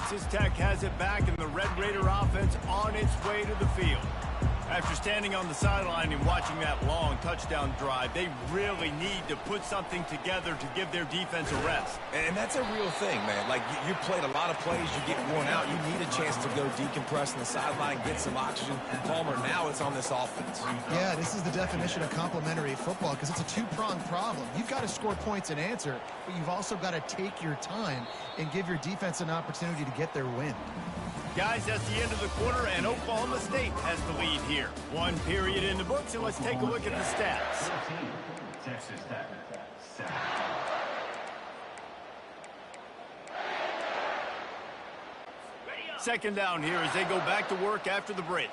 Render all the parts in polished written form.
Texas Tech has it back, and the Red Raider offense on its way to the field. After standing on the sideline and watching that long touchdown drive, they really need to put something together to give their defense a rest. And that's a real thing, man. Like, you played a lot of plays, you get worn out, you need a chance to go decompress on the sideline, get some oxygen. Palmer, now it's on this offense. Yeah, this is the definition of complementary football because it's a two-pronged problem. You've got to score points and answer, but you've also got to take your time and give your defense an opportunity to get their win. Guys, that's the end of the quarter, and Oklahoma State has the lead here. One period in the books, and let's take a look at the stats. Texas Tech, 7. Second down here as they go back to work after the break.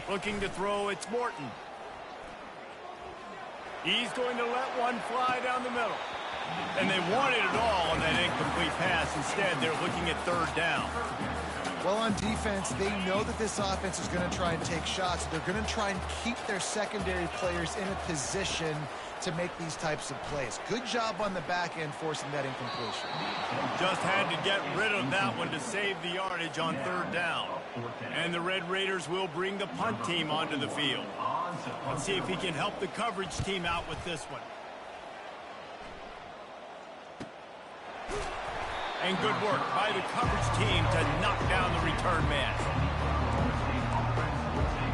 Looking to throw, it's Morton. He's going to let one fly down the middle. And they wanted it all on that incomplete pass. Instead, they're looking at third down. Well, on defense, they know that this offense is going to try and take shots. They're going to try and keep their secondary players in a position to make these types of plays. Good job on the back end forcing that incompletion. Just had to get rid of that one to save the yardage on third down. And the Red Raiders will bring the punt team onto the field. Let's see if he can help the coverage team out with this one. And good work by the coverage team to knock down the return man.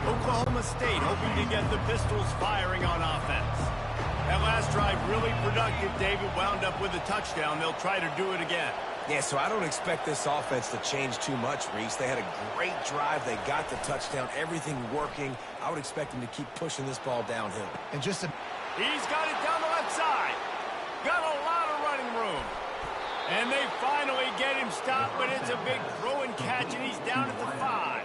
Oklahoma State hoping to get the Pistols firing on offense. That last drive really productive. David wound up with a touchdown. They'll try to do it again. Yeah, so I don't expect this offense to change too much, Reese. They had a great drive. They got the touchdown. Everything working. I would expect them to keep pushing this ball downhill. And just a... He's got it down the left side. Got a lot of running room. And they finally get him stopped, but it's a big throw and catch, and he's down at the 5.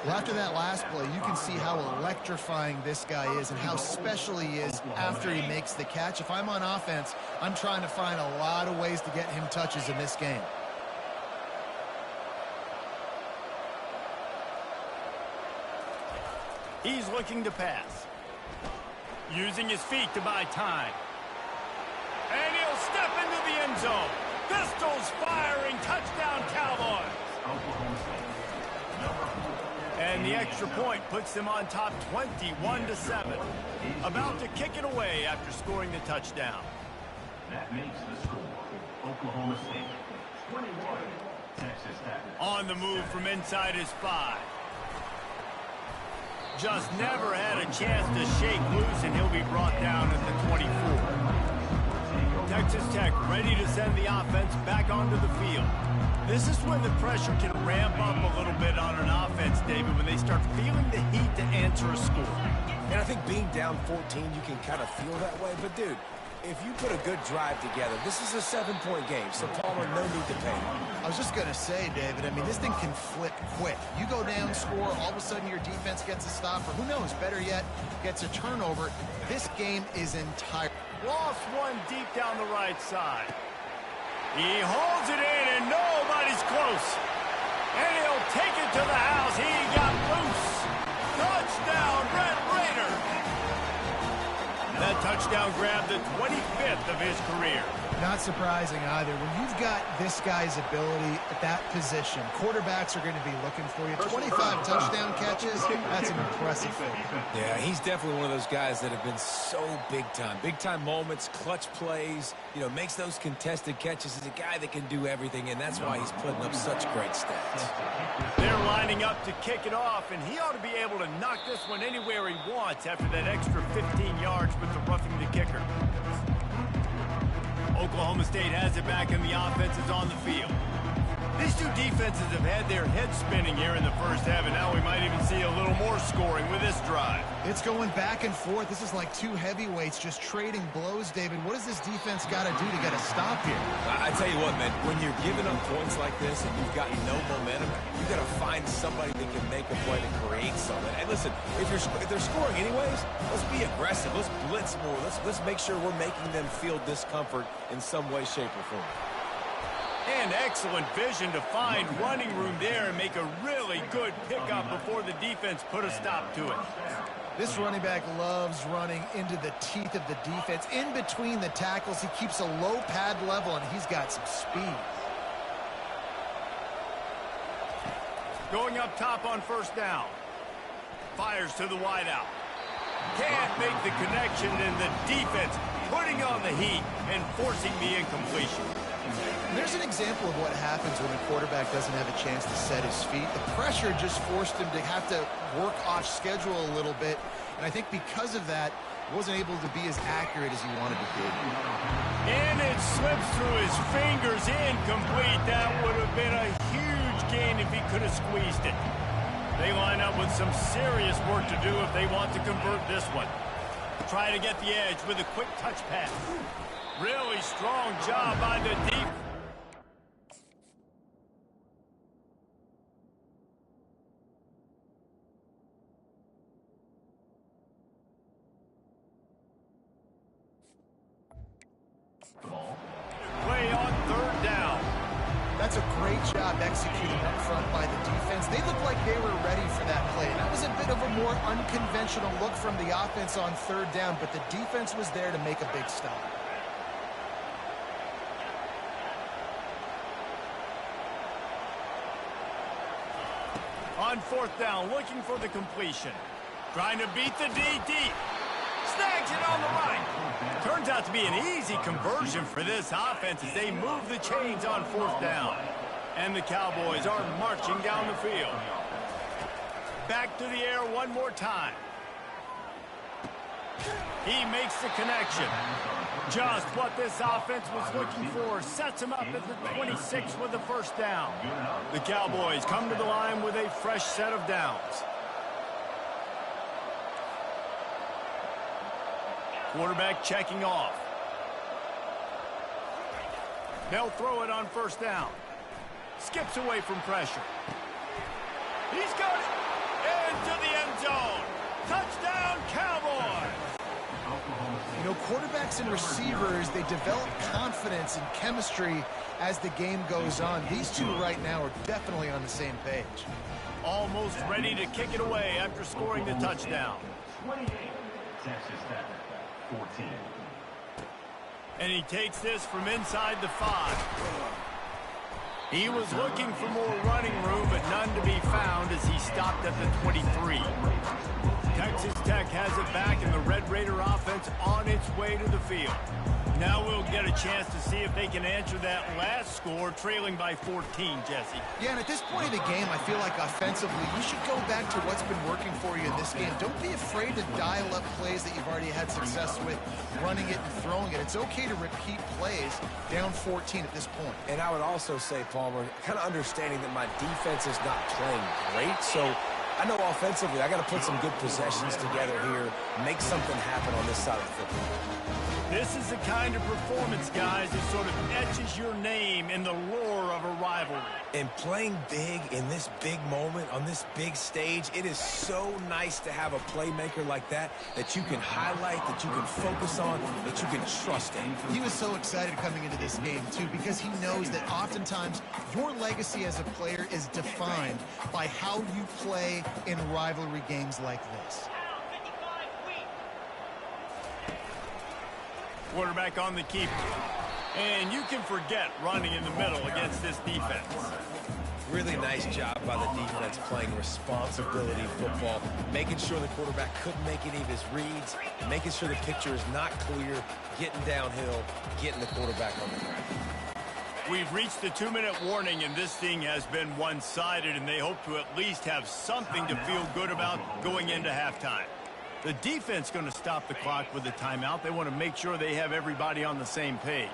Well, after that last play, you can see how electrifying this guy is and how special he is after he makes the catch. If I'm on offense, I'm trying to find a lot of ways to get him touches in this game. He's looking to pass. Using his feet to buy time. And he'll step into the end zone. Pistols firing, touchdown Cowboys. And the extra point puts them on top 21-7. About to kick it away after scoring the touchdown. That makes the score. Oklahoma State 21, Texas Tech. On the move from inside his 5. Just never had a chance to shake loose, and he'll be brought down at the 24. Texas Tech ready to send the offense back onto the field. This is when the pressure can ramp up a little bit on an offense, David, when they start feeling the heat to answer a score. And I think being down 14, you can kind of feel that way. But, dude, if you put a good drive together, this is a 7-point game, so Palmer, no need to panic. I was just going to say, David, I mean, this thing can flip quick. You go down, score, all of a sudden your defense gets a stop, or who knows, better yet, gets a turnover. This game is entire. Lost one deep down the right side. He holds it in, and nobody's close. And he'll take it to the house. He got loose. Touchdown, Red Raider. That touchdown grabbed the 25th of his career. Not surprising either. When you've got this guy's ability at that position, quarterbacks are going to be looking for you. 25 touchdown catches, that's an impressive thing. Yeah, he's definitely one of those guys that have been so big time. Big time moments, clutch plays, you know, makes those contested catches. He's a guy that can do everything, and that's why he's putting up such great stats. They're lining up to kick it off, and he ought to be able to knock this one anywhere he wants after that extra 15 yards with the roughing the kicker. Oklahoma State has it back, and the offense is on the field. These two defenses have had their heads spinning here in the first half, and now we might even see a little more scoring with this drive. It's going back and forth. This is like two heavyweights just trading blows, David. What does this defense got to do to get a stop here? I tell you what, man, when you're giving up points like this and you've got no momentum, you got to find somebody that can make a play to create something. And listen, if they're scoring anyways, let's be aggressive. Let's blitz more. Let's make sure we're making them feel discomfort in some way, shape, or form. And excellent vision to find running room there and make a really good pickup before the defense put a stop to it. This running back loves running into the teeth of the defense. In between the tackles, he keeps a low pad level, and he's got some speed. Going up top on first down. Fires to the wideout. Can't make the connection, and the defense putting on the heat and forcing the incompletion. There's an example of what happens when a quarterback doesn't have a chance to set his feet. The pressure just forced him to have to work off schedule a little bit, and I think because of that, wasn't able to be as accurate as he wanted to be. And it slips through his fingers, incomplete. That would have been a huge gain if he could have squeezed it. They line up with some serious work to do if they want to convert this one. Try to get the edge with a quick touch pass. Really strong job by the deep. Play on third down. That's a great job executing up front by the defense. They looked like they were ready for that play. That was a bit of a more unconventional look from the offense on third down, but the defense was there to make a big stop. On fourth down, looking for the completion. Trying to beat the DT. Snags it on the right. Turns out to be an easy conversion for this offense as they move the chains on fourth down. And the Cowboys are marching down the field. Back to the air one more time. He makes the connection. Just what this offense was looking for. Sets him up at the 26 with the first down. The Cowboys come to the line with a fresh set of downs. Quarterback checking off. They'll throw it on first down. Skips away from pressure. He's got it into the end zone. Touchdown, Cowboys! You know, quarterbacks and receivers, they develop confidence and chemistry as the game goes on. These two right now are definitely on the same page. Almost ready to kick it away after scoring the touchdown. 28, Texas Tech, 14. And he takes this from inside the 5. He was looking for more running room, but none to be found as he stopped at the 23. Texas Tech has it back, and the Red Raider offense on its way to the field. Now we'll get a chance to see if they can answer that last score, trailing by 14, Jesse. Yeah, and at this point of the game, I feel like offensively, you should go back to what's been working for you in this game. Don't be afraid to dial up plays that you've already had success with, running it and throwing it. It's okay to repeat plays down 14 at this point. And I would also say, Palmer, kind of understanding that my defense is not playing great, so I know offensively I got to put some good possessions together here, make something happen on this side of the football. This is the kind of performance, guys, that sort of etches your name in the lore of a rivalry. And playing big in this big moment, on this big stage, it is so nice to have a playmaker like that you can highlight, that you can focus on, that you can trust in. He was so excited coming into this game, too, because he knows that oftentimes your legacy as a player is defined by how you play in rivalry games like this. Quarterback on the keeper. And you can forget running in the middle against this defense. Really nice job by the defense playing responsibility football, making sure the quarterback couldn't make any of his reads, making sure the picture is not clear, getting downhill, getting the quarterback on the ground. We've reached the 2-minute warning, and this thing has been one-sided, and they hope to at least have something to feel good about going into halftime. The defense going to stop the clock with a timeout. They want to make sure they have everybody on the same page.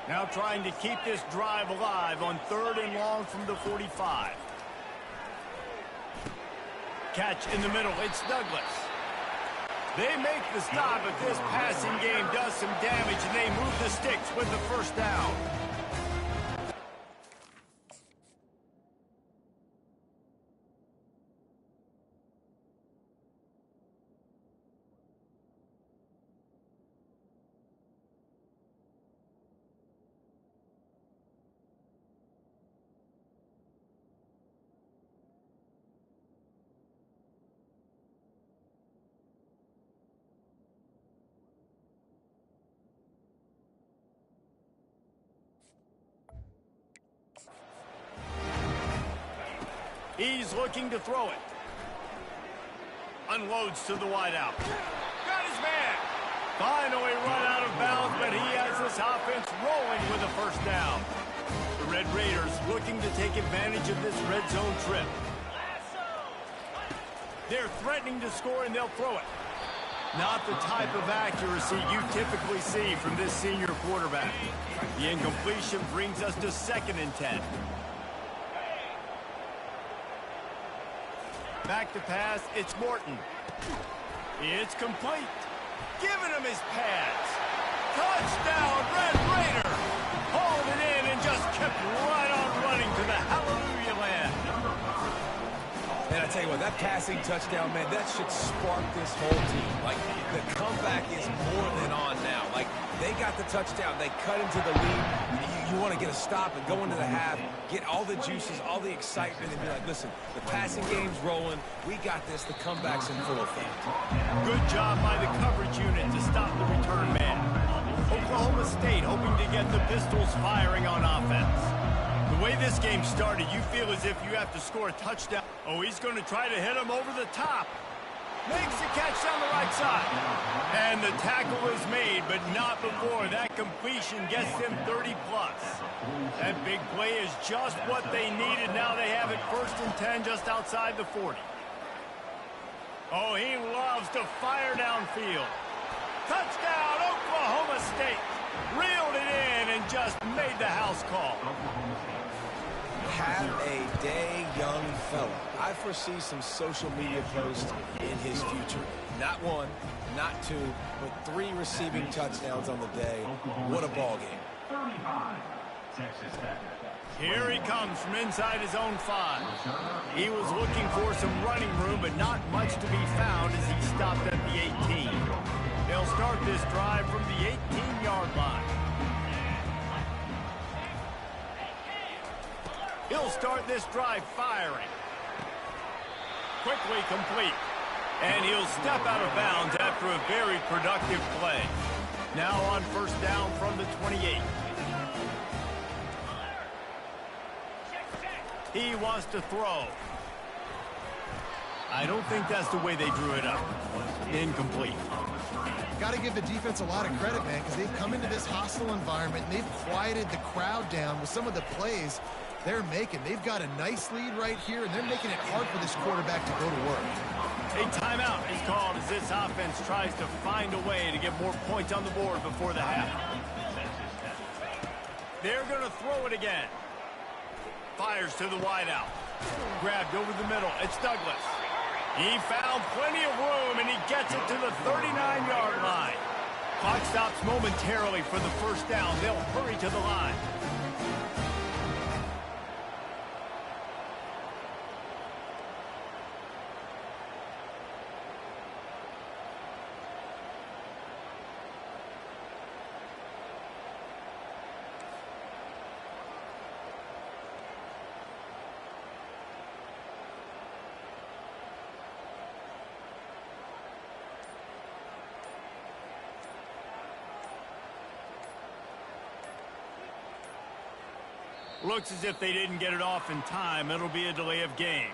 Now trying to keep this drive alive on 3rd and long from the 45. Catch in the middle. It's Douglas. They make the stop, but this passing game does some damage, and they move the sticks with the first down. He's looking to throw it. Unloads to the wideout. Got his man. Finally run out of bounds, but he has this offense rolling with a first down. The Red Raiders looking to take advantage of this red zone trip. They're threatening to score, and they'll throw it. Not the type of accuracy you typically see from this senior quarterback. The incompletion brings us to 2nd and 10. Back to pass, it's Morton. It's complete. Giving him his pads. Touchdown, Red Raider. Hauled it in and just kept right on running to the hallelujah land. And I tell you what, that passing touchdown, man, that should spark this whole team. Like, the comeback is more than on now. Like, they got the touchdown. They cut into the lead. You want to get a stop and go into the half, get all the juices, all the excitement, and be like, listen, the passing game's rolling. We got this. The comeback's in full effect. Good job by the coverage unit to stop the return man. Oklahoma State hoping to get the Pistols firing on offense. The way this game started, you feel as if you have to score a touchdown. Oh, he's going to try to hit him over the top. Makes the catch down the right side. And the tackle is made, but not before that completion gets them 30-plus. That big play is just what they needed. Now they have it 1st and 10 just outside the 40. Oh, he loves to fire downfield. Touchdown, Oklahoma State. Reeled it in and just made the house call. Have a day, young fella. I foresee some social media posts in his future. Not 1, not 2, but 3 receiving touchdowns on the day. What a ball game. 35, Texas Tech. Here he comes from inside his own 5. He was looking for some running room, but not much to be found as he stopped at the 18. They'll start this drive from the 18-yard line. He'll start this drive firing. Quickly complete. And he'll step out of bounds after a very productive play. Now on 1st down from the 28. He wants to throw. I don't think that's the way they drew it up. Incomplete. Got to give the defense a lot of credit, man, because they've come into this hostile environment and they've quieted the crowd down with some of the plays they're making. They've got a nice lead right here, and they're making it hard for this quarterback to go to work. A timeout is called as this offense tries to find a way to get more points on the board before the half. They're going to throw it again. Fires to the wideout. Grabbed over the middle. It's Douglas. He found plenty of room, and he gets it to the 39-yard line. Clock stops momentarily for the 1st down. They'll hurry to the line. Looks as if they didn't get it off in time. It'll be a delay of game.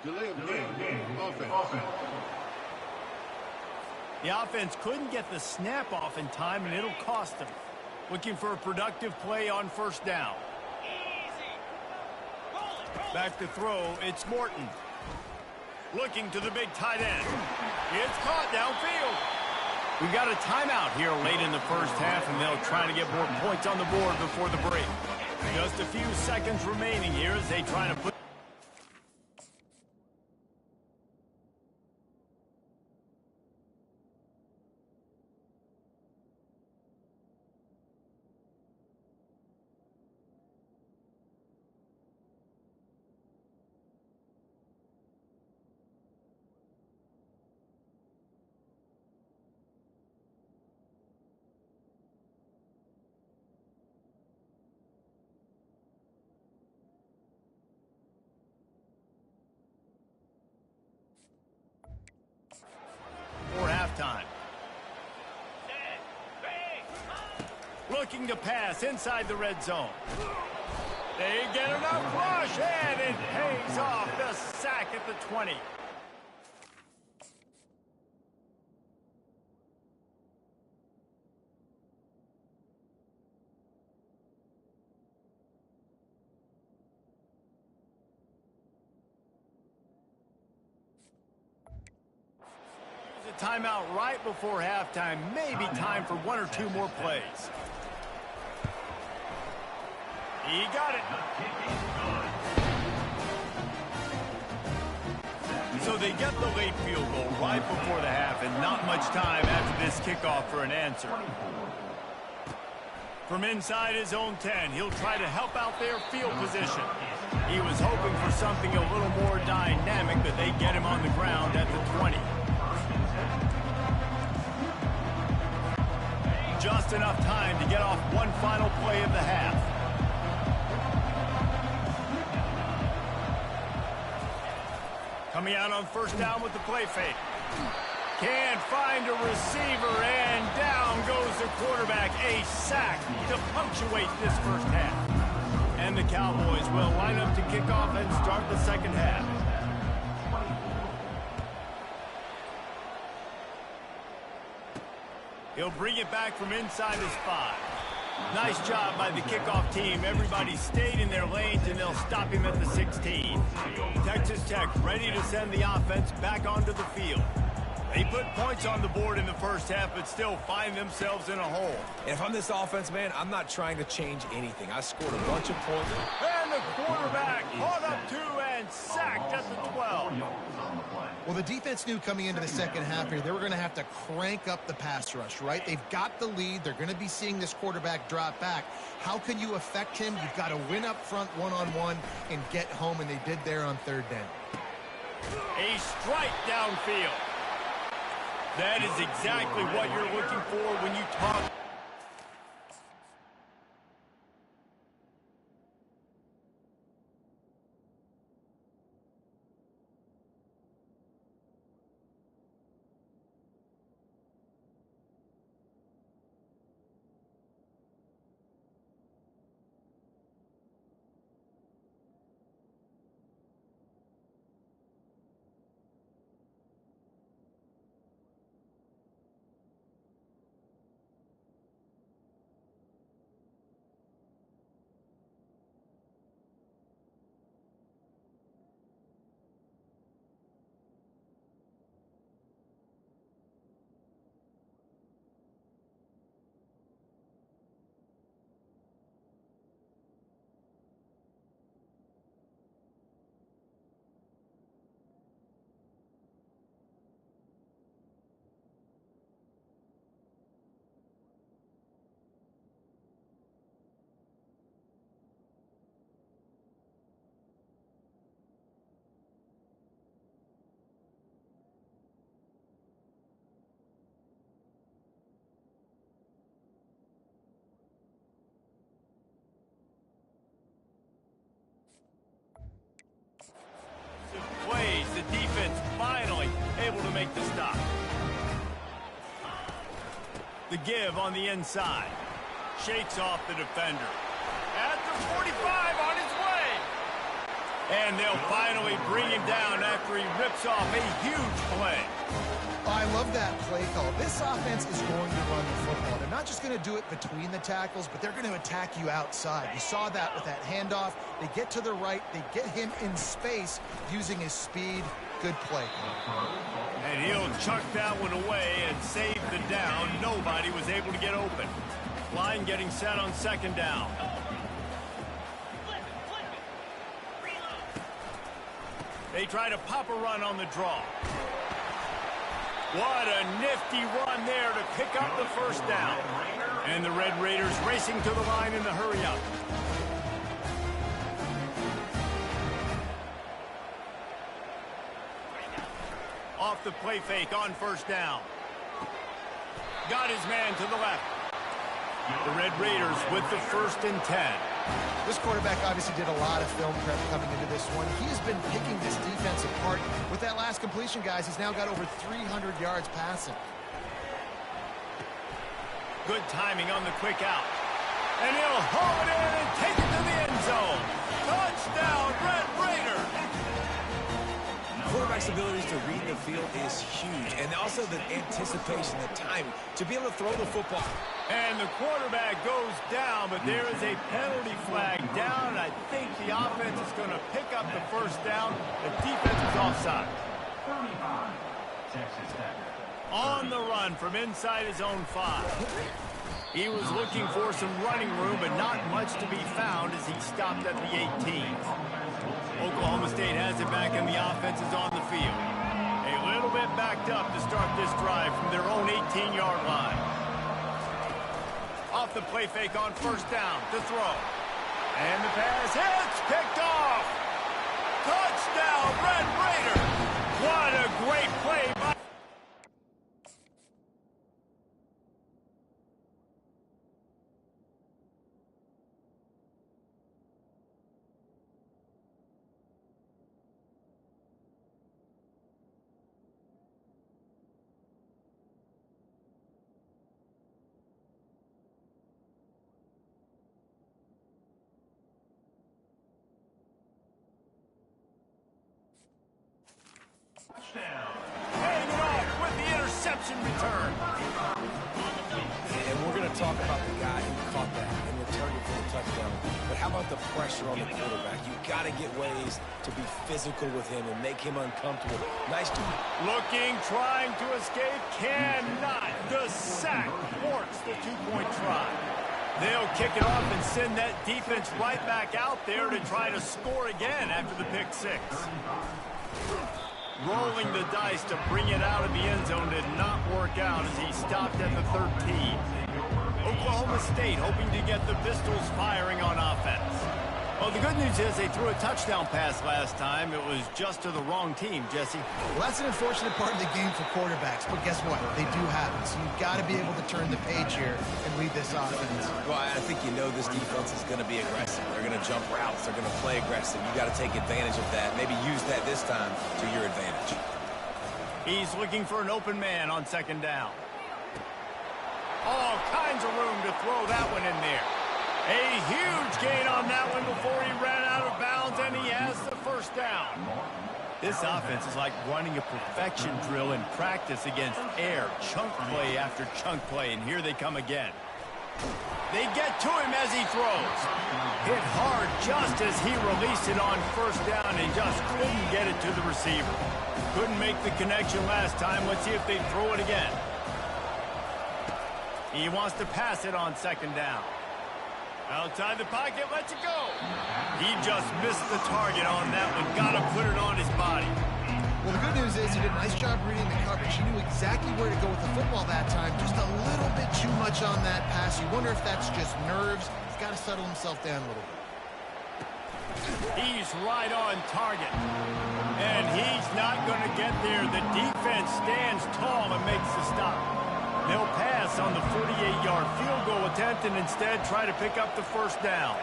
Delay of game. Offense. The offense couldn't get the snap off in time, and it'll cost them. Looking for a productive play on 1st down. Back to throw. It's Morton. Looking to the big tight end. It's caught downfield. We've got a timeout here late in the 1st half, and they'll try to get more points on the board before the break. Just a few seconds remaining here as they try to put... for halftime. Looking to pass inside the red zone. They get enough rush, and it pays off. The sack at the 20. Timeout right before halftime. Maybe time for one or two more plays. He got it. So they get the late field goal right before the half, and not much time after this kickoff for an answer. From inside his own 10, he'll try to help out their field position. He was hoping for something a little more dynamic, but they get him on the ground at the 20. Just enough time to get off one final play of the half. Coming out on first down with the play fake. Can't find a receiver, and down goes the quarterback. A sack to punctuate this first half. And the Cowboys will line up to kick off and start the second half. He'll bring it back from inside his 5. Nice job by the kickoff team. Everybody stayed in their lanes, and they'll stop him at the 16. Texas Tech ready to send the offense back onto the field. They put points on the board in the first half, but still find themselves in a hole. And if I'm this offense, man, I'm not trying to change anything. I scored a bunch of points. And the quarterback caught up to and sacked at the 12. Well, the defense knew coming into the second half here, they were going to have to crank up the pass rush, right? They've got the lead. They're going to be seeing this quarterback drop back. How can you affect him? You've got to win up front one-on-one and get home, and they did there on third down. A strike downfield. That is exactly what you're looking for when you talk. Plays, the defense finally able to make the stop. The give on the inside. Shakes off the defender. At the 45 on his way. And they'll finally bring him down after he rips off a huge play. I love that play call. This offense is going to run the football. They're not just going to do it between the tackles, but they're going to attack you outside. You saw that with that handoff. They get to the right. They get him in space using his speed. Good play. And he'll chuck that one away and save the down. Nobody was able to get open. Line getting set on second down. They try to pop a run on the draw. What a nifty run there to pick up the first down. And the Red Raiders racing to the line in the hurry-up. Off the play fake on first down. Got his man to the left. The Red Raiders with the 1st and 10. This quarterback obviously did a lot of film prep coming into this one. He's been picking this defense apart. With that last completion, guys, he's now got over 300 yards passing. Good timing on the quick out. And he'll haul it in and take it to the end zone. to read the field is huge. And also the anticipation, the timing, to be able to throw the football. And the quarterback goes down, but there is a penalty flag down. I think the offense is going to pick up the first down. The defense is offside. 35, Texas Tech. On the run from inside his own 5. He was looking for some running room, but not much to be found as he stopped at the 18. Oklahoma State has it back, and the offense is on the field. A little bit backed up to start this drive from their own 18-yard line. Off the play fake on first down to throw. And the pass hits, picked off. Touchdown, Red Raider. What a great play by... Hanging off with the interception return. And we're going to talk about the guy who caught that and returned it for the touchdown. But how about the pressure on the quarterback? You've got to get ways to be physical with him and make him uncomfortable. Nice job. Looking, trying to escape, cannot. The sack thwarts the two-point try. They'll kick it off and send that defense right back out there to try to score again after the pick 6. Rolling the dice to bring it out of the end zone did not work out as he stopped at the 13. Oklahoma State hoping to get the Pistols firing on offense. Well, the good news is they threw a touchdown pass last time. It was just to the wrong team, Jesse. Well, that's an unfortunate part of the game for quarterbacks, but guess what? They do have it, so you've got to be able to turn the page here and read this offense. Well, I think you know this defense is going to be aggressive. They're going to jump routes. They're going to play aggressive. You got to take advantage of that. Maybe use that this time to your advantage. He's looking for an open man on second down. All kinds of room to throw that one in there. A huge gain on that one before he ran out of bounds, and he has the first down. This offense is like running a perfection drill in practice against air. Chunk play after chunk play, and here they come again. They get to him as he throws. Hit hard just as he released it on first down and just couldn't get it to the receiver. Couldn't make the connection last time. Let's see if they throw it again. He wants to pass it on second down. Outside the pocket, lets it go. He just missed the target on that one. Got to put it on his body. Well, the good news is he did a nice job reading the coverage. He knew exactly where to go with the football that time. Just a little bit too much on that pass. You wonder if that's just nerves. He's got to settle himself down a little bit. He's right on target. And he's not going to get there. The defense stands tall and makes the stop. They'll pass on the 48-yard field goal attempt and instead try to pick up the first down.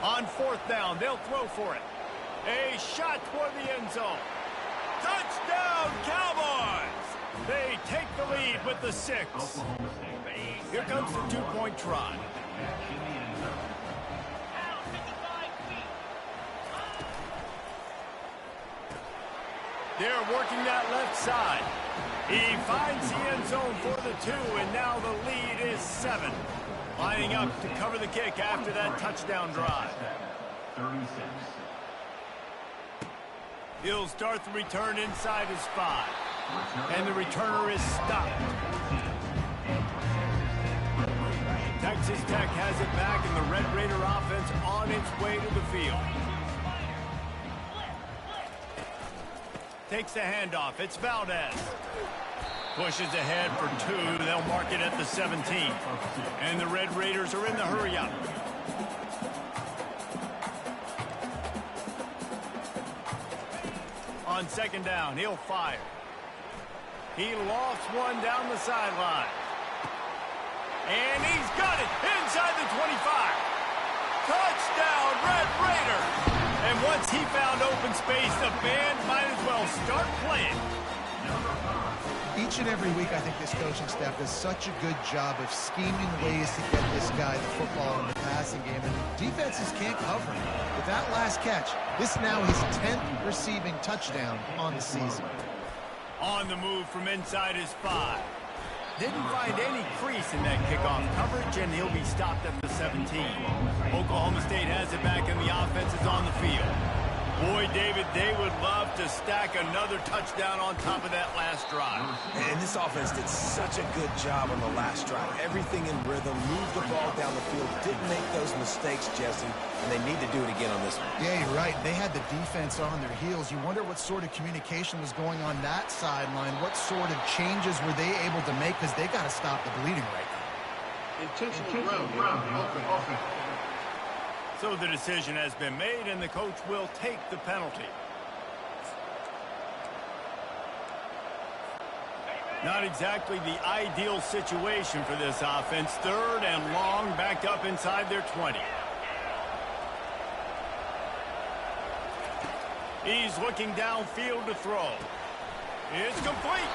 On fourth down, they'll throw for it. A shot toward the end zone. Touchdown, Cowboys! They take the lead with the 6. Here comes the two-point try. They're working that left side. He finds the end zone for the 2, and now the lead is 7. Lining up to cover the kick after that touchdown drive. 36. He'll start the return inside his 5. And the returner is stopped. Texas Tech has it back, and the Red Raider offense on its way to the field. Takes the handoff. It's Valdez. Pushes ahead for 2. They'll mark it at the 17. And the Red Raiders are in the hurry-up. On second down, he'll fire. He lofts one down the sideline. And he's got it inside the 25. Touchdown, Red Raider! And once he found open space, the band might as well start playing. Each and every week, I think this coaching staff does such a good job of scheming ways to get this guy the football in the passing game. And defense defenses can't cover him. With that last catch, this now his 10th receiving touchdown on the season. On the move from inside his 5. Didn't find any crease in that kickoff coverage, and he'll be stopped at the 17. Oklahoma State has it back, and the offense is on the field. Boy, David, they would love to stack another touchdown on top of that last drive. And this offense did such a good job on the last drive. Everything in rhythm, moved the ball down the field, didn't make those mistakes, Jesse, and they need to do it again on this one. Yeah, you're right. They had the defense on their heels. You wonder what sort of communication was going on that sideline. What sort of changes were they able to make, because they got to stop the bleeding right now. Intentional grounding on offense. So the decision has been made, and the coach will take the penalty. Not exactly the ideal situation for this offense. 3rd and long, backed up inside their 20. He's looking downfield to throw. It's complete.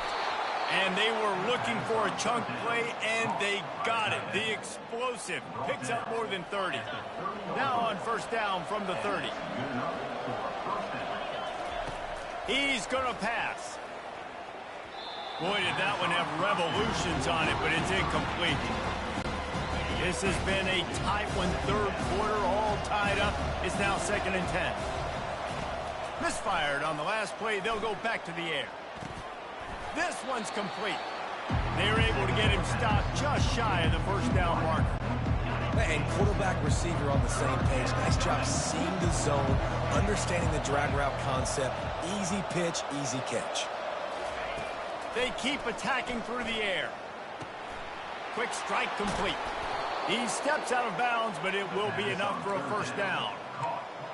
And they were looking for a chunk play, and they got it. The explosive picks up more than 30. Now on 1st down from the 30. He's going to pass. Boy, did that one have revolutions on it, but it's incomplete. This has been a tight one, 3rd quarter, all tied up. It's now 2nd and 10. Misfired on the last play. They'll go back to the air. This one's complete. They were able to get him stopped just shy of the 1st down marker. And quarterback receiver on the same page. Nice job seeing the zone, understanding the drag route concept. Easy pitch, easy catch. They keep attacking through the air. Quick strike complete. He steps out of bounds, but it will be enough for a 1st down.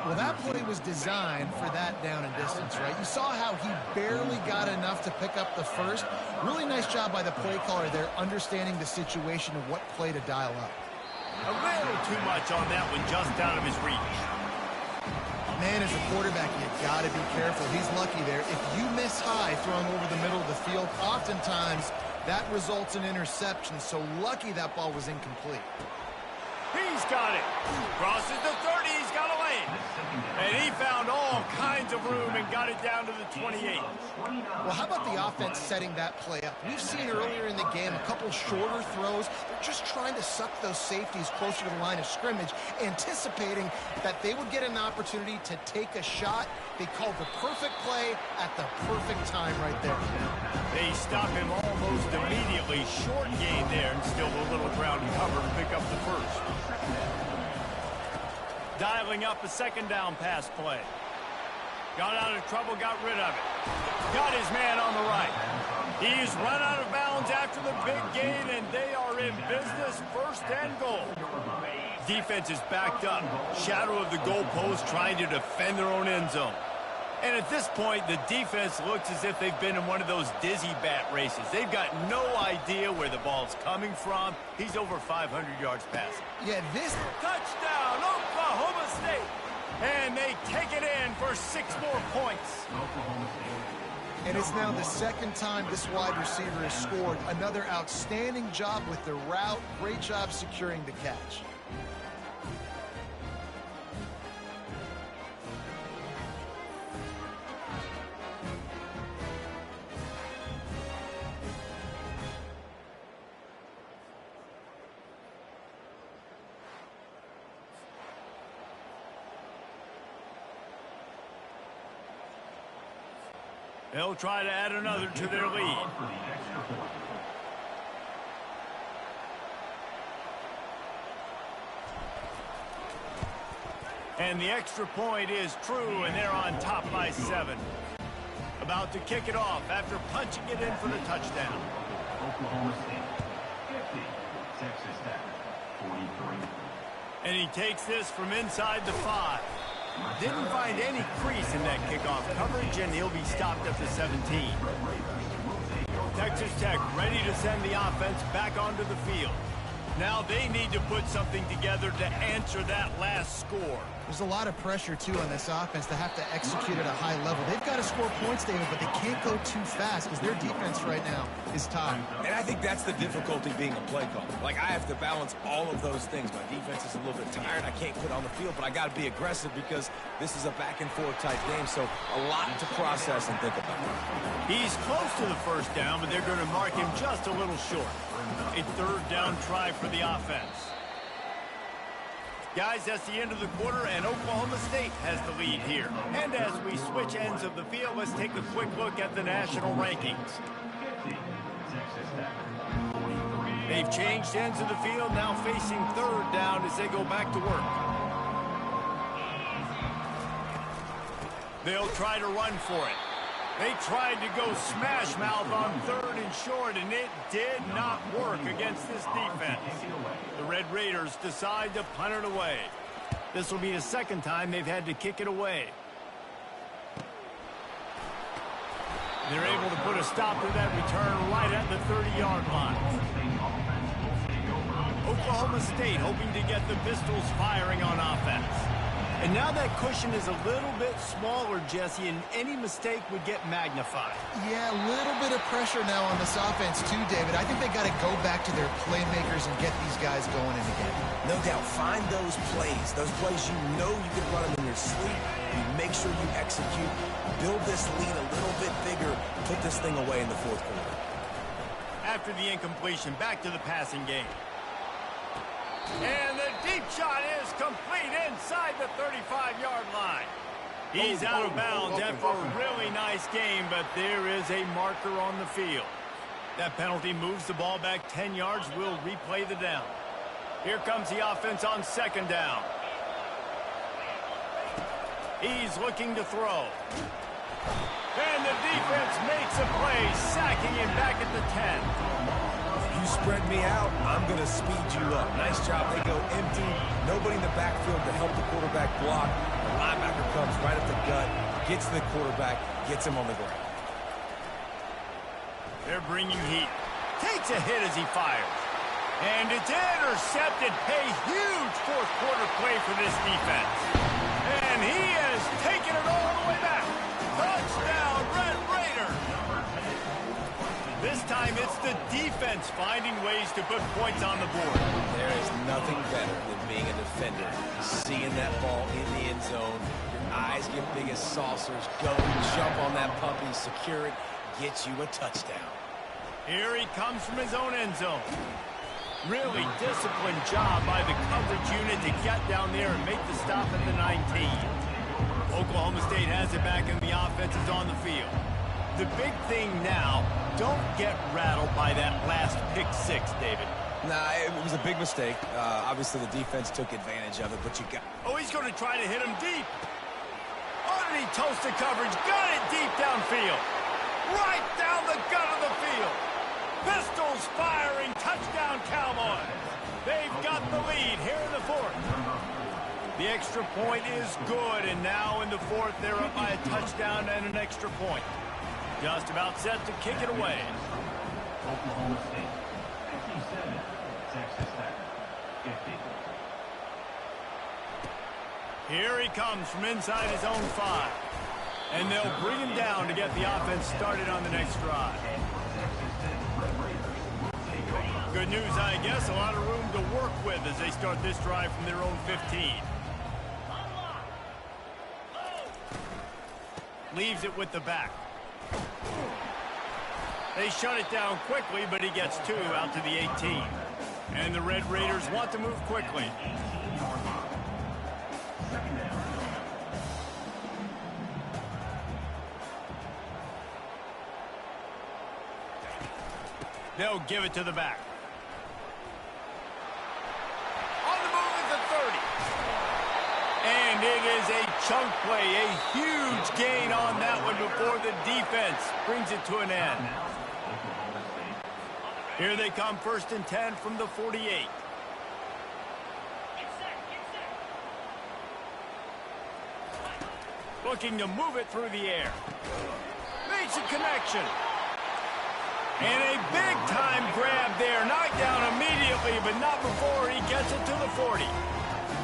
Well, that play was designed for that down and distance, right? You saw how he barely got enough to pick up the 1st. Really nice job by the play caller there, understanding the situation of what play to dial up. A little too much on that one, just out of his reach. Man, as a quarterback, you got to be careful. He's lucky there. If you miss high throwing over the middle of the field, oftentimes that results in interception. So lucky that ball was incomplete. He's got it. Crosses the 30. He's got a lane. And he found all kinds of room and got it down to the 28. Well, how about the offense setting that play up? We've seen earlier in the game a couple shorter throws. They're just trying to suck those safeties closer to the line of scrimmage, anticipating that they would get an opportunity to take a shot. They called the perfect play at the perfect time right there. They stop him almost immediately. Short gain there, and still a little ground cover to pick up the 1st. Dialing up a 2nd down pass play. Got out of trouble, got rid of it. Got his man on the right. He's run out of bounds after the big gain, and they are in business. 1st and goal. Defense is backed up. Shadow of the goalpost, trying to defend their own end zone. And at this point, the defense looks as if they've been in one of those dizzy bat races. They've got no idea where the ball's coming from. He's over 500 yards passing. Yeah, this Touchdown, Oklahoma State. And they take it in for 6 more points. And it's now the 2nd time this wide receiver has scored. Another outstanding job with the route. Great job securing the catch. They'll try to add another to their lead. And the extra point is true, and they're on top by 7. About to kick it off after punching it in for the touchdown. Oklahoma State, 50. Texas Tech, 43. And he takes this from inside the 5. Didn't find any crease in that kickoff coverage, and he'll be stopped at the 17. Texas Tech ready to send the offense back onto the field. Now they need to put something together to answer that last score. There's a lot of pressure, too, on this offense to have to execute at a high level. They've got to score points, David, but they can't go too fast because their defense right now is top. And I think that's the difficulty being a play caller. Like, I have to balance all of those things. My defense is a little bit tired. I can't put on the field, but I got to be aggressive because this is a back-and-forth type game, so a lot to process and think about. He's close to the first down, but they're going to mark him just a little short. A third down try for the offense. Guys, that's the end of the quarter, and Oklahoma State has the lead here. And as we switch ends of the field, let's take a quick look at the national rankings. They've changed ends of the field, now facing third down as they go back to work. They'll try to run for it. They tried to go smash mouth on third and short, and it did not work against this defense. The Red Raiders decide to punt it away. This will be the second time they've had to kick it away. They're able to put a stop to that return right at the 30-yard line. Oklahoma State hoping to get the Pistols firing on offense. And now that cushion is a little bit smaller, Jesse, and any mistake would get magnified. Yeah, a little bit of pressure now on this offense too, David. I think they got to go back to their playmakers and get these guys going in the game. No doubt, find those plays you know you can run them in your sleep. You make sure you execute, build this lead a little bit bigger, put this thing away in the fourth quarter. After the incompletion, back to the passing game. And the deep shot is complete inside the 35-yard line. He's out of bounds after a really nice game, but there is a marker on the field. That penalty moves the ball back 10 yards. We'll replay the down. Here comes the offense on second down. He's looking to throw. And the defense makes a play, sacking him back at the 10. You spread me out, I'm going to speed you up. Nice job. They go empty. Nobody in the backfield to help the quarterback block. The linebacker comes right at the gut, gets to the quarterback, gets him on the ground. They're bringing heat. Takes a hit as he fires. And it's intercepted. A huge fourth quarter play for this defense. And he has taken it all the way back. Touchdown, Red Raiders. This time it's the defense finding ways to put points on the board. There is nothing better than being a defender. Seeing that ball in the end zone, your eyes get big as saucers. Go, jump on that puppy, secure it, get you a touchdown. Here he comes from his own end zone. Really disciplined job by the coverage unit to get down there and make the stop at the 19. Oklahoma State has it back and the offense is on the field. The big thing now, don't get rattled by that last pick-6, David. Nah, it was a big mistake. Obviously, the defense took advantage of it, but you got... Oh, he's going to try to hit him deep. Underneath toasted coverage, got it deep downfield. Right down the gut of the field. Pistols firing, touchdown Cowboys. They've got the lead here in the fourth. The extra point is good, and now in the fourth, they're up by a touchdown and an extra point. Just about set to kick it away. Oklahoma State, 57. Texas Tech, 50. Here he comes from inside his own 5. And they'll bring him down to get the offense started on the next drive. Good news, I guess. A lot of room to work with as they start this drive from their own 15. Leaves it with the back. They shut it down quickly, but he gets 2 out to the 18. And the Red Raiders want to move quickly. They'll give it to the back. On the move at the 30. And it is a chunk play, a huge gain on that one before the defense brings it to an end. Here they come, 1st and 10 from the 48. Looking to move it through the air. Makes a connection. And a big-time grab there. Knocked down immediately, but not before he gets it to the 40.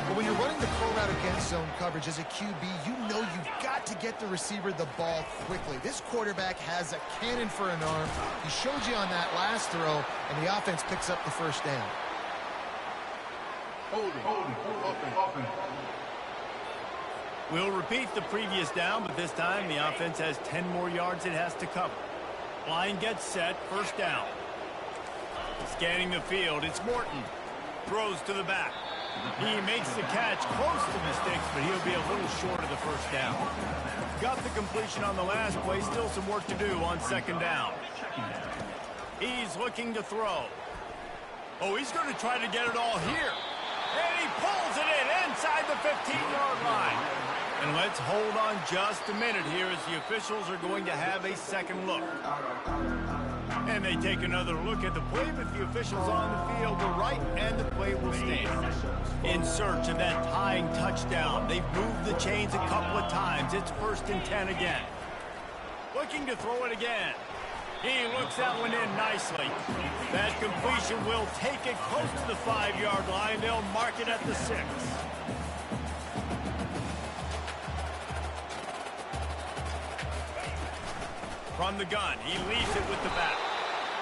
But when you're running the curl route against zone coverage as a QB, you know you've got to get the receiver the ball quickly. This quarterback has a cannon for an arm. He showed you on that last throw, and the offense picks up the first down. Holding. We'll repeat the previous down, but this time the offense has 10 more yards it has to cover. Line gets set, first down. Scanning the field, it's Morton. Throws to the back. He makes the catch, close to the sticks, but he'll be a little short of the first down. Got the completion on the last play, still some work to do on second down. He's looking to throw. Oh, he's going to try to get it all here. And he pulls it in inside the 15-yard line. And let's hold on just a minute here as the officials are going to have a second look. And they take another look at the play, but the officials on the field were right, and the play will stand. In search of that tying touchdown, they've moved the chains a couple of times. It's 1st and 10 again. Looking to throw it again. He looks that one in nicely. That completion will take it close to the 5-yard line. They'll mark it at the 6. From the gun, he leaves it with the back.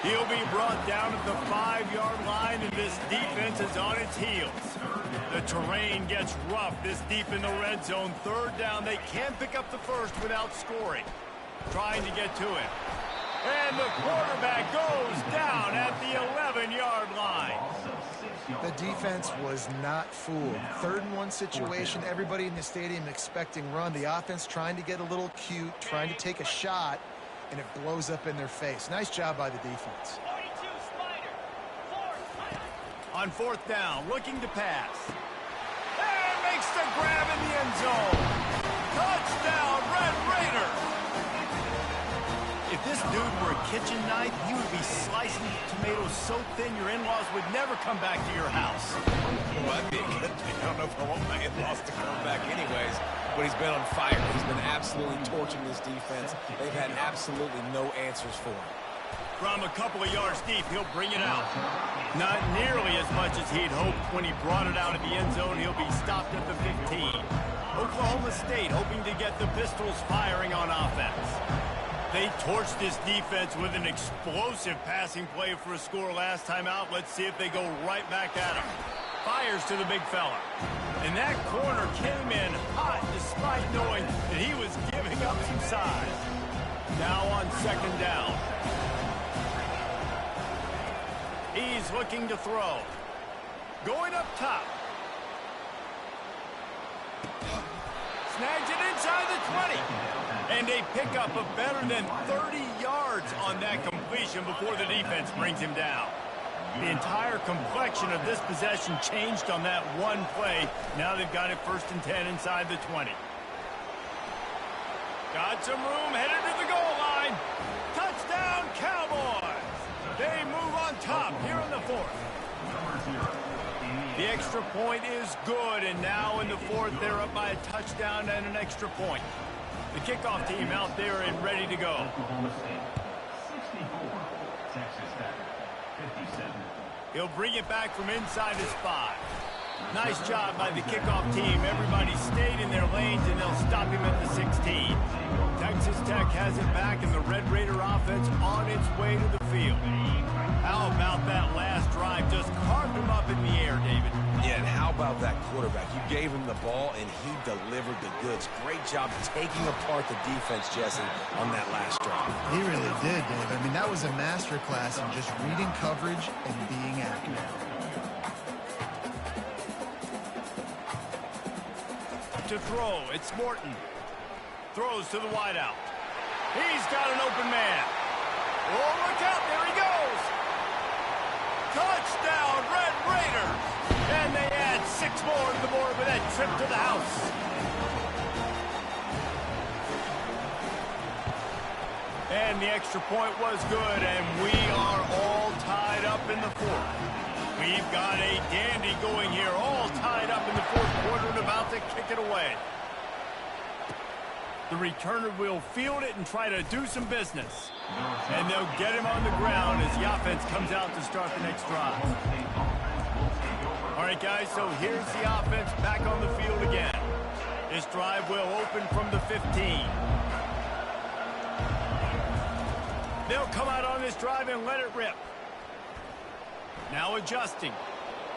He'll be brought down at the 5-yard line, and this defense is on its heels. The terrain gets rough this deep in the red zone. 3rd down, they can't pick up the first without scoring. Trying to get to it. And the quarterback goes down at the 11-yard line. The defense was not fooled. 3rd and 1 situation, everybody in the stadium expecting run. The offense trying to get a little cute, trying to take a shot, and it blows up in their face. Nice job by the defense. On 4th down, looking to pass. And makes the grab in the end zone. Touchdown, Red Raiders. If this dude were a kitchen knife, he would be slicing tomatoes so thin your in-laws would never come back to your house. Well, that'd be a good thing. I don't know if I want my in-laws to come back anyways, but he's been on fire. He's been absolutely torching this defense. They've had absolutely no answers for him. From a couple of yards deep, he'll bring it out. Not nearly as much as he'd hoped when he brought it out of the end zone. He'll be stopped at the 15. Oklahoma State hoping to get the Pistols firing on offense. They torched this defense with an explosive passing play for a score last time out. Let's see if they go right back at him. Fires to the big fella. And that corner came in hot despite knowing that he was giving up some size. Now on 2nd down. He's looking to throw. Going up top. Snags it inside the 20. And a pickup of better than 30 yards on that completion before the defense brings him down. The entire complexion of this possession changed on that one play. Now they've got it 1st and 10 inside the 20. Got some room, headed to the goal line. Touchdown, Cowboys. They move on top here in the 4th. The extra point is good, and now in the 4th, they're up by a touchdown and an extra point. The kickoff team out there and ready to go. Oklahoma State, 64. Texas Tech, 57. He'll bring it back from inside his 5. Nice job by the kickoff team. Everybody stayed in their lanes, and they'll stop him at the 16. Texas Tech has it back, and the Red Raider offense on its way to the field. How about that last drive? Just carved him up in the air, David. Yeah, and how about that quarterback? You gave him the ball, and he delivered the goods. Great job taking apart the defense, Jesse, on that last drive. He really did, Dave. I mean, that was a masterclass in just reading coverage and being accurate. To throw, it's Morton. Throws to the wideout. He's got an open man. Oh, look out, there he goes. Touchdown, Red Raiders. And they add 6 more to the board with that trip to the house. And the extra point was good, and we are all tied up in the 4th. We've got a dandy going here, all tied up in the 4th quarter and about to kick it away. The returner will field it and try to do some business. And they'll get him on the ground as the offense comes out to start the next drive. All right, guys, so here's the offense back on the field again. This drive will open from the 15. They'll come out on this drive and let it rip. Now adjusting.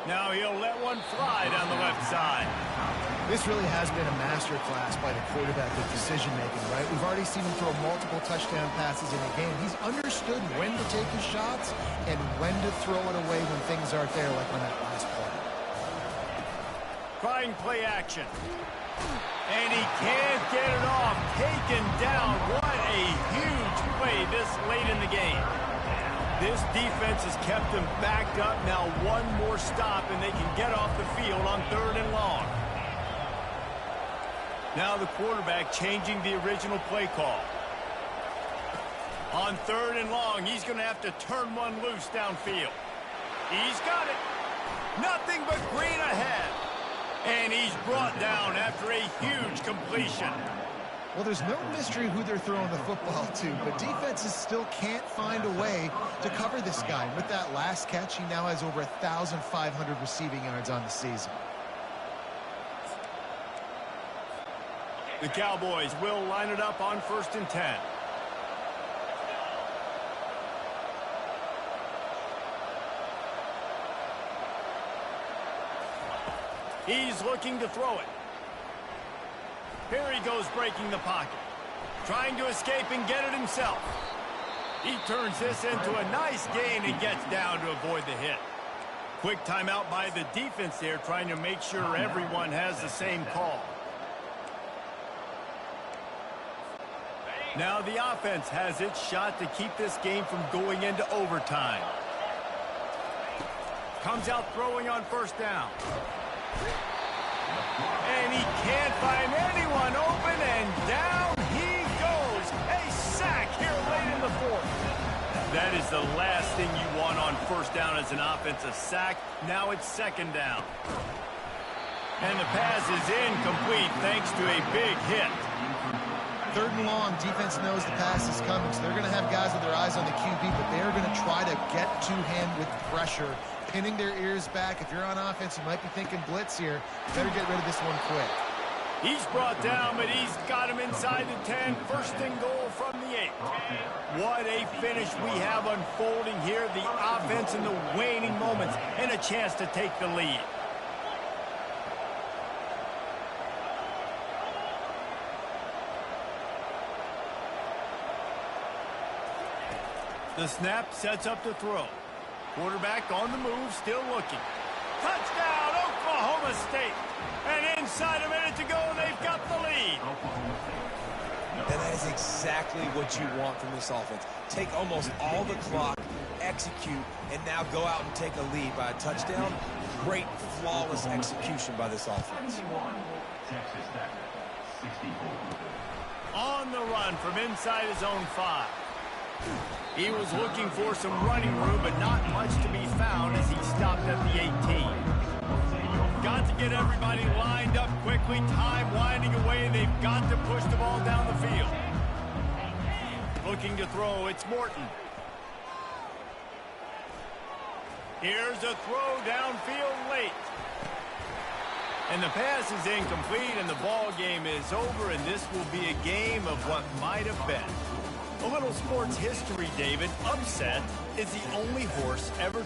Now he'll let one fly down the left side. This really has been a masterclass by the quarterback with decision-making, right? We've already seen him throw multiple touchdown passes in a game. He's understood when to take his shots and when to throw it away when things aren't there, like on that last play. Trying play action. And he can't get it off. Taken down. What a huge play this late in the game. This defense has kept them backed up. Now one more stop and they can get off the field on 3rd and long. Now the quarterback changing the original play call. On 3rd and long, he's going to have to turn one loose downfield. He's got it. Nothing but green ahead. And he's brought down after a huge completion. Well, there's no mystery who they're throwing the football to, but defenses still can't find a way to cover this guy. And with that last catch, he now has over 1,500 receiving yards on the season. The Cowboys will line it up on 1st and 10. He's looking to throw it. Here he goes breaking the pocket. Trying to escape and get it himself. He turns this into a nice gain and gets down to avoid the hit. Quick timeout by the defense there, trying to make sure everyone has the same call. Now the offense has its shot to keep this game from going into overtime. Comes out throwing on 1st down. And he can't find anyone open, and down he goes. A sack here late in the 4th. That is the last thing you want on 1st down as an offensive sack. Now it's 2nd down. And the pass is incomplete thanks to a big hit. 3rd and long, defense knows the pass is coming, so they're going to have guys with their eyes on the QB, but they're going to try to get to him with pressure, pinning their ears back. If you're on offense, you might be thinking blitz here. Better get rid of this one quick. He's brought down, but he's got him inside the 10. 1st and goal from the 8. What a finish we have unfolding here. The offense in the waning moments and a chance to take the lead. The snap sets up to throw. Quarterback on the move, still looking. Touchdown, Oklahoma State. And inside a minute to go, they've got the lead. And that is exactly what you want from this offense. Take almost all the clock, execute, and now go out and take a lead by a touchdown. Great, flawless execution by this offense. Texas Tech, 64. On the run from inside his own 5. He was looking for some running room, but not much to be found as he stopped at the 18. Got to get everybody lined up quickly. Time winding away. They've got to push the ball down the field. Looking to throw. It's Morton. Here's a throw downfield late. And the pass is incomplete, and the ball game is over, and this will be a game of what might have been. A little sports history, David. Upset is the only horse ever